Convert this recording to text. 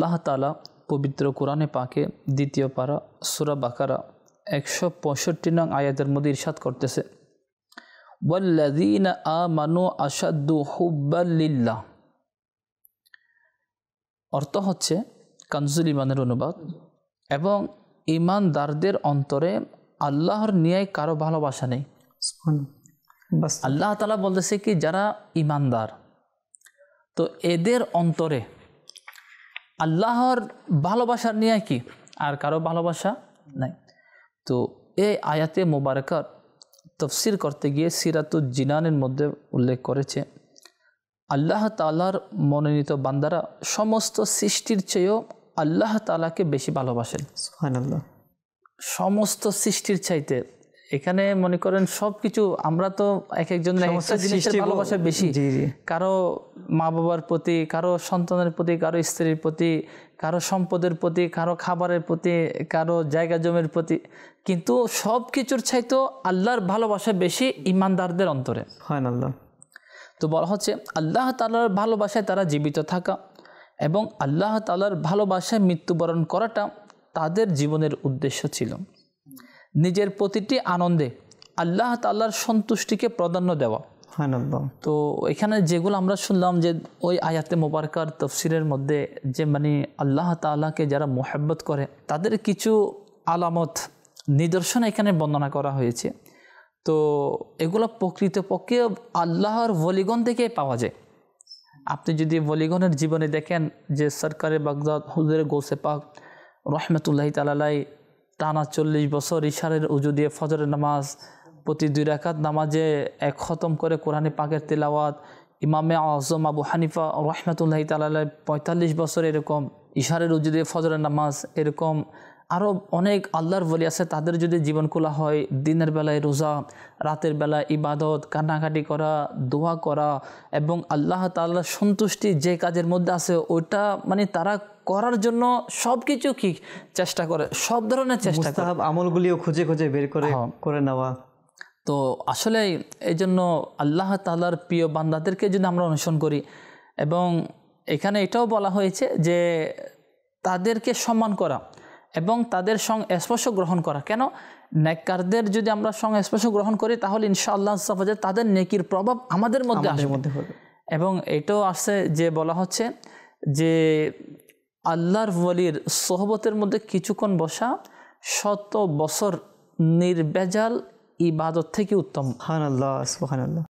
আল্লাহ তাআলা পবিত্র কোরআনে পাকে দ্বিতীয় পারা সূরা বাকারা 165 নং আয়াতের মধ্যে ইরশাদ করতেছে, ওয়াল্লাযীনা আমানু আশাদ্দু হুব্বাল লিল্লাহ। অর্থ হচ্ছে কানজুল ইমানের অনুবাদ, এবং ইমানদারদের অন্তরে আল্লাহর নিয়ায় কারো ভালোবাসা নেই। আল্লাহ তাআলা বলতেছে কি, যারা ইমানদার তো এদের অন্তরে আল্লাহর ভালোবাসার নিয়ে কি আর কারো ভালোবাসা নাই। তো এই আয়াতে মোবারকার তফসির করতে গিয়ে সিরাতুল জিনানের মধ্যে উল্লেখ করেছে, আল্লাহ তাআলার মনোনীত বান্দারা সমস্ত সৃষ্টির চেয়েও আল্লাহ তাআলাকে বেশি ভালোবাসেন। সুবহানাল্লাহ। সমস্ত সৃষ্টির চাইতে, এখানে মনে করেন সব কিছু, আমরা তো এক একজনের একটা জিনিসের ভালোবাসা বেশি, কারো মা বাবার প্রতি, কারো সন্তানের প্রতি, কারো স্ত্রীর প্রতি, কারো সম্পদের প্রতি, কারো খাবারের প্রতি, কারো জায়গা জমির প্রতি, কিন্তু সব কিছুর চাইতেও আল্লাহর ভালোবাসা বেশি ইমানদারদের অন্তরে। সুবহানাল্লাহ। তো বলা হচ্ছে আল্লাহ তাআলার ভালোবাসায় তারা জীবিত থাকা এবং আল্লাহ তাআলার ভালোবাসায় মৃত্যুবরণ করাটা তাদের জীবনের উদ্দেশ্য ছিল। নিজের প্রতিটি আনন্দে আল্লাহ তাআলার সন্তুষ্টিকে প্রাধান্য দেওয়া। তো এখানে যেগুলো আমরা শুনলাম যে ওই আয়াতে মোবারকার তফসিরের মধ্যে যে মানে আল্লাহ তাআলাকে যারা মোহাব্বত করে তাদের কিছু আলামত নিদর্শন এখানে বর্ণনা করা হয়েছে। তো এগুলো প্রকৃতপক্ষে আল্লাহর ওলিগণ থেকে পাওয়া যায়। আপনি যদি ওলিগণের জীবনে দেখেন যে সরকারে বাগদাদ হুজুরে গৌসে পাক রহমতুল্লাহি তাআলা আলাইহি টানা 40 বছর ইশারের উজু দিয়ে ফজরের নামাজ, প্রতি 2 রাকাত নামাজে 1 খতম করে কোরআনে পাকের তেলাওয়াত, ইমামে আযম আবু হানিফা রহমতুল্লাহি তাআলা আলাইহি 45 বছর এরকম ইশারের উজু দিয়ে ফজরের নামাজ, এরকম আরও অনেক আল্লাহর ওলি আছে, তাদের যদি জীবন খোলা হয় দিনের বেলায় রোজা, রাতের বেলায় ইবাদত, কান্নাকাটি করা, দোয়া করা, এবং আল্লাহ তাআলার সন্তুষ্টি যে কাজের মধ্যে আছে ওইটা মানে তারা করার জন্য সব কিছু কি চেষ্টা করে, সব ধরনের চেষ্টা করে, আমলগুলিও খুঁজে খুঁজে বের করে করে নেওয়া। তো আসলে এই জন্য আল্লাহ তাআলার প্রিয় বান্দাদেরকে যদি আমরা অনুসরণ করি, এবং এখানে এটাও বলা হয়েছে যে তাদেরকে সম্মান করা এবং তাদের সংস্পর্শ গ্রহণ করা। কেন? নেককারদের যদি আমরা সংস্পর্শ গ্রহণ করি তাহলে ইনশাআল্লাহ তাদের নেকির প্রভাব আমাদের মধ্যে আসবে। এবং এটাও আসছে যে বলা হচ্ছে যে আল্লাহর ওলির সোহবতের মধ্যে কিছুক্ষণ বসা 100 বছর নির্ভেজাল ইবাদত থেকে উত্তম। সুবহানাল্লাহ, সুবহানাল্লাহ।